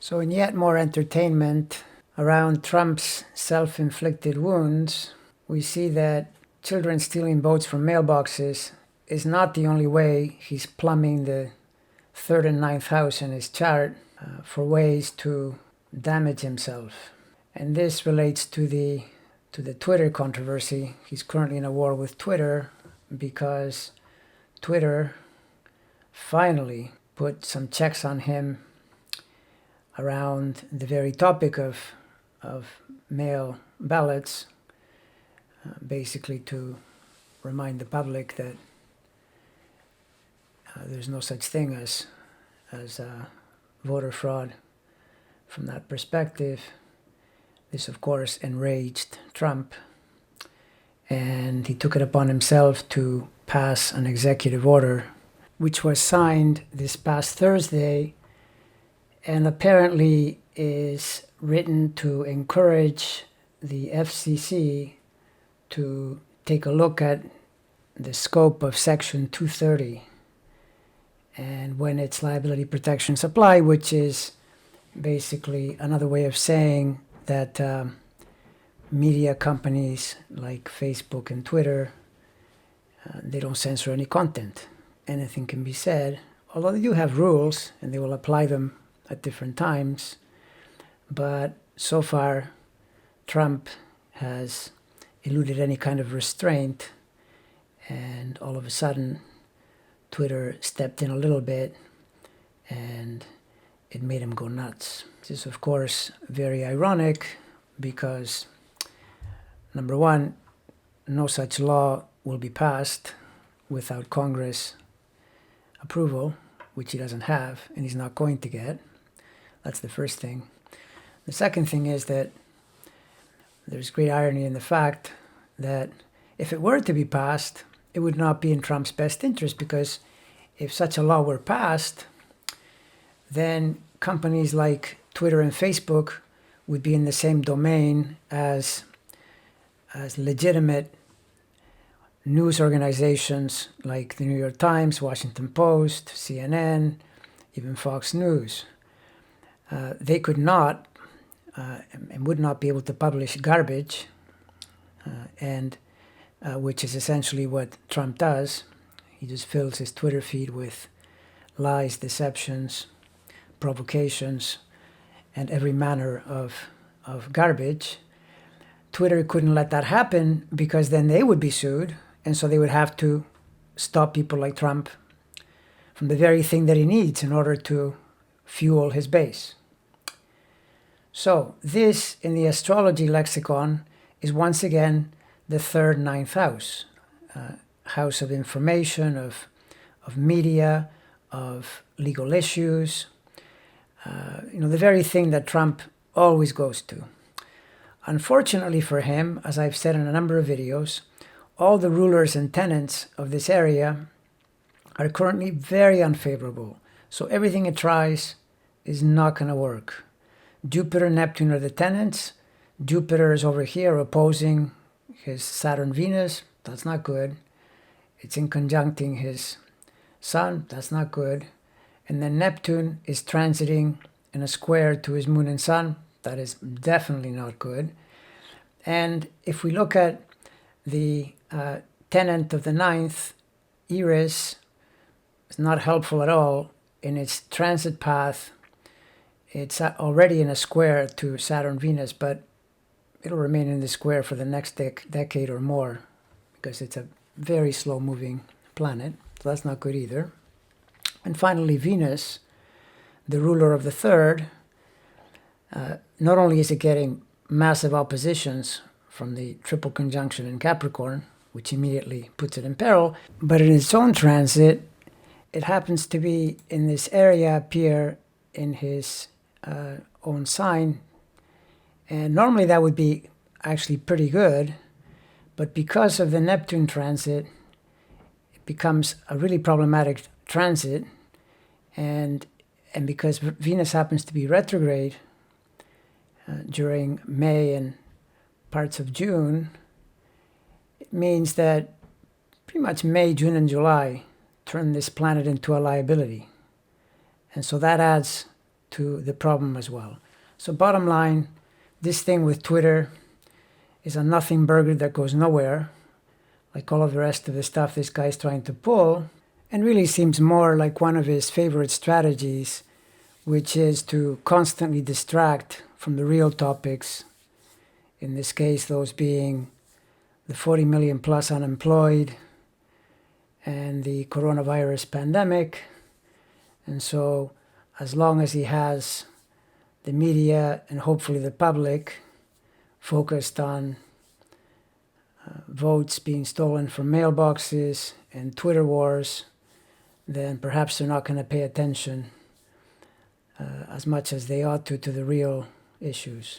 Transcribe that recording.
So in yet more entertainment around Trump's self-inflicted wounds, we see that children stealing votes from mailboxes is not the only way he's plumbing the third and ninth house in his chart for ways to damage himself. And this relates to the Twitter controversy. He's currently in a war with Twitter because Twitter finally put some checks on him around the very topic of mail ballots, basically to remind the public that there's no such thing as voter fraud from that perspective. This, of course, enraged Trump, and he took it upon himself to pass an executive order, which was signed this past Thursday, and apparently is written to encourage the FCC to take a look at the scope of Section 230 and when its liability protections apply, which is basically another way of saying that media companies like Facebook and Twitter, they don't censor any content. Anything can be said, although they do have rules and they will apply them at different times. But so far, Trump has eluded any kind of restraint, and all of a sudden, Twitter stepped in a little bit and it made him go nuts. This is, of course, very ironic because, number one, no such law will be passed without Congress approval, which he doesn't have and he's not going to get. That's the first thing. The second thing is that there's great irony in the fact that if it were to be passed, it would not be in Trump's best interest, because if such a law were passed, then companies like Twitter and Facebook would be in the same domain as legitimate news organizations like the New York Times, Washington Post, CNN, even Fox News. They could not and would not be able to publish garbage, which is essentially what Trump does. He just fills his Twitter feed with lies, deceptions, provocations, and every manner of garbage. Twitter couldn't let that happen because then they would be sued, and so they would have to stop people like Trump from the very thing that he needs in order to fuel his base. So this, in the astrology lexicon, is once again the third ninth house, house of information, of media, of legal issues, the very thing that Trump always goes to. Unfortunately for him, as I've said in a number of videos, all the rulers and tenants of this area are currently very unfavorable. So everything it tries is not going to work. Jupiter and Neptune are the tenants. Jupiter is over here opposing his Saturn-Venus. That's not good. It's in conjuncting his Sun. That's not good. And then Neptune is transiting in a square to his Moon and Sun. That is definitely not good. And if we look at the tenant of the ninth, Eris, it's not helpful at all. In its transit path, it's already in a square to Saturn-Venus, but it'll remain in the square for the next decade or more because it's a very slow-moving planet. So that's not good either. And finally, Venus, the ruler of the third, not only is it getting massive oppositions from the triple conjunction in Capricorn, which immediately puts it in peril, but in its own transit, it happens to be in this area up here in his own sign. And normally that would be actually pretty good, but because of the Neptune transit, it becomes a really problematic transit. And because Venus happens to be retrograde during May and parts of June, it means that pretty much May, June, and July turn this planet into a liability. And so that adds to the problem as well. So bottom line, this thing with Twitter is a nothing burger that goes nowhere, like all of the rest of the stuff this guy's trying to pull, and really seems more like one of his favorite strategies, which is to constantly distract from the real topics, in this case those being the 40 million plus unemployed and the coronavirus pandemic. And so as long as he has the media and hopefully the public focused on votes being stolen from mailboxes and Twitter wars, then perhaps they're not going to pay attention as much as they ought to the real issues.